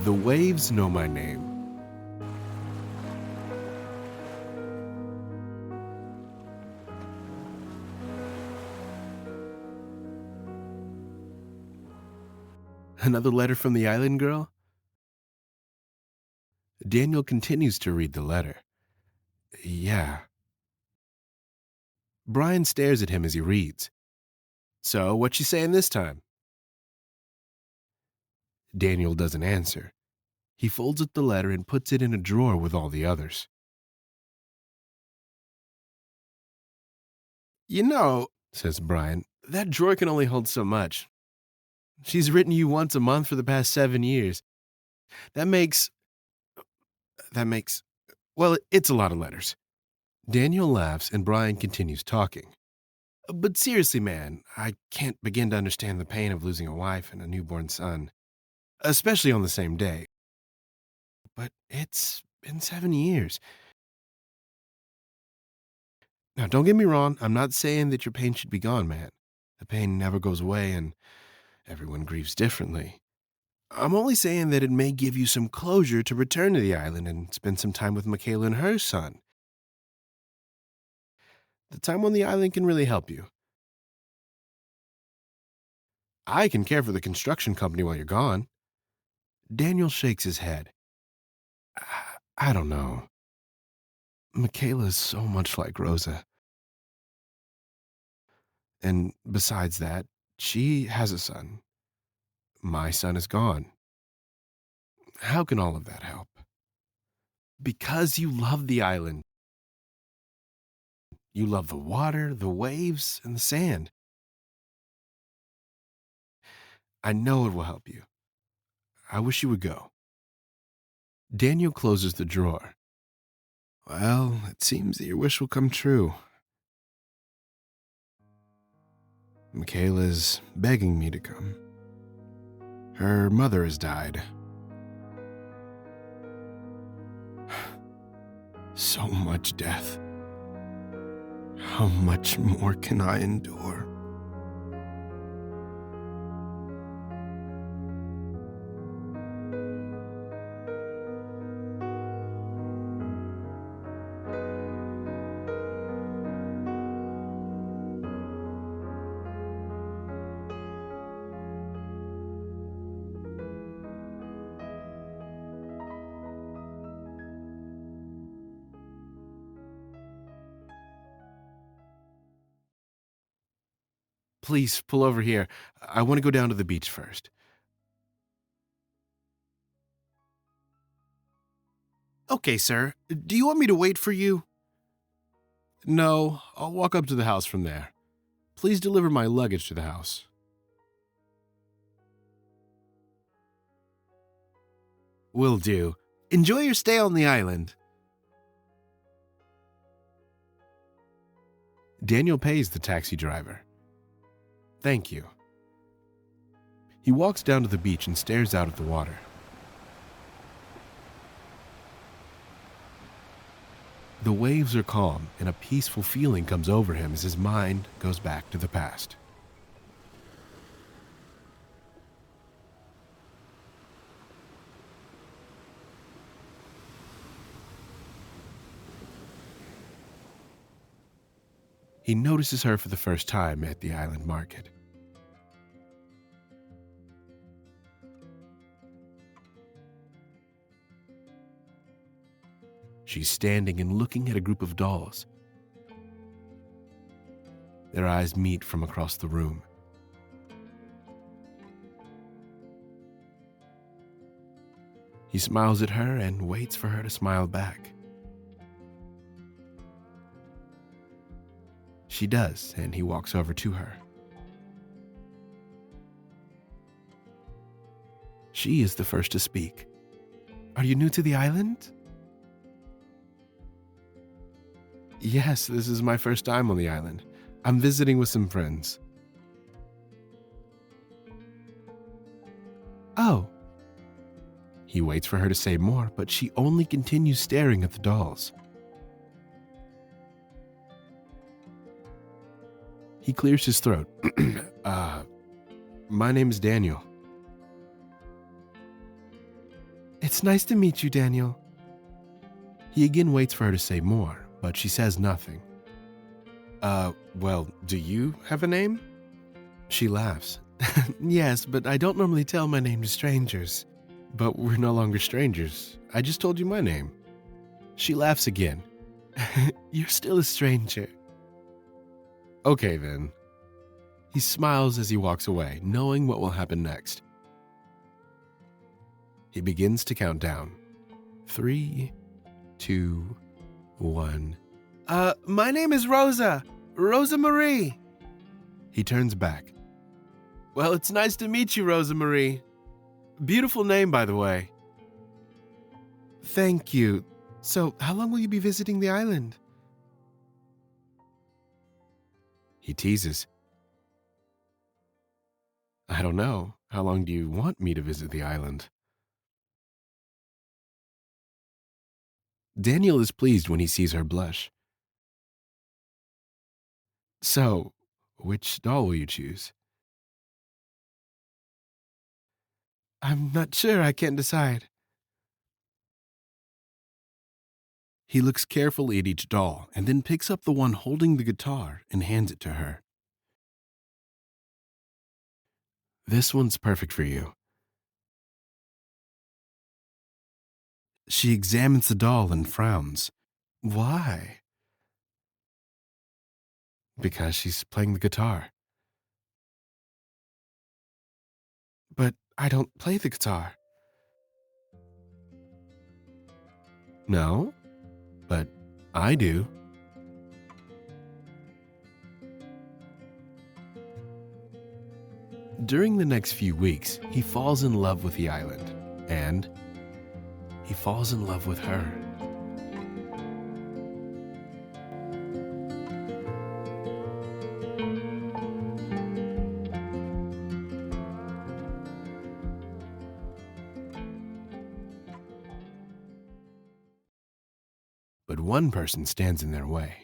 The waves know my name. Another letter from the island girl? Daniel continues to read the letter. Yeah. Brian stares at him as he reads. So, what's she saying this time? Daniel doesn't answer. He folds up the letter and puts it in a drawer with all the others. You know, says Brian, that drawer can only hold so much. She's written you once a month for the past 7 years. That makes, well, it's a lot of letters. Daniel laughs and Brian continues talking. But seriously, man, I can't begin to understand the pain of losing a wife and a newborn son, especially on the same day. But it's been 7 years. Now, don't get me wrong, I'm not saying that your pain should be gone, man. The pain never goes away and everyone grieves differently. I'm only saying that it may give you some closure to return to the island and spend some time with Michaela and her son. The time on the island can really help you. I can care for the construction company while you're gone. Daniel shakes his head. I don't know. Michaela is so much like Rosa. And besides that, she has a son. My son is gone. How can all of that help? Because you love the island. You love the water, the waves, and the sand. I know it will help you. I wish you would go. Daniel closes the drawer. Well, it seems that your wish will come true. Michaela's begging me to come. Her mother has died. So much death. How much more can I endure? Please, pull over here. I want to go down to the beach first. Okay, sir. Do you want me to wait for you? No, I'll walk up to the house from there. Please deliver my luggage to the house. Will do. Enjoy your stay on the island. Daniel pays the taxi driver. Thank you. He walks down to the beach and stares out at the water. The waves are calm, and a peaceful feeling comes over him as his mind goes back to the past. He notices her for the first time at the island market. She's standing and looking at a group of dolls. Their eyes meet from across the room. He smiles at her and waits for her to smile back. She does, and he walks over to her. She is the first to speak. Are you new to the island? Yes, this is my first time on the island. I'm visiting with some friends. Oh. He waits for her to say more, but she only continues staring at the dolls. He clears his throat. My name is Daniel. It's nice to meet you, Daniel. He again waits for her to say more, but she says nothing. Well, do you have a name? She laughs. Yes, but I don't normally tell my name to strangers. But we're no longer strangers. I just told you my name. She laughs again. You're still a stranger. Okay, then. He smiles as he walks away, knowing what will happen next. He begins to count down. 3, 2, 1. My name is Rosa. Rosa Marie. He turns back. Well, it's nice to meet you, Rosa Marie. Beautiful name, by the way. Thank you. So, how long will you be visiting the island? He teases. I don't know. How long do you want me to visit the island? Daniel is pleased when he sees her blush. So, which doll will you choose? I'm not sure. I can't decide. He looks carefully at each doll and then picks up the one holding the guitar and hands it to her. This one's perfect for you. She examines the doll and frowns. Why? Because she's playing the guitar. But I don't play the guitar. No, but I do. During the next few weeks, he falls in love with the island, and he falls in love with her. But one person stands in their way.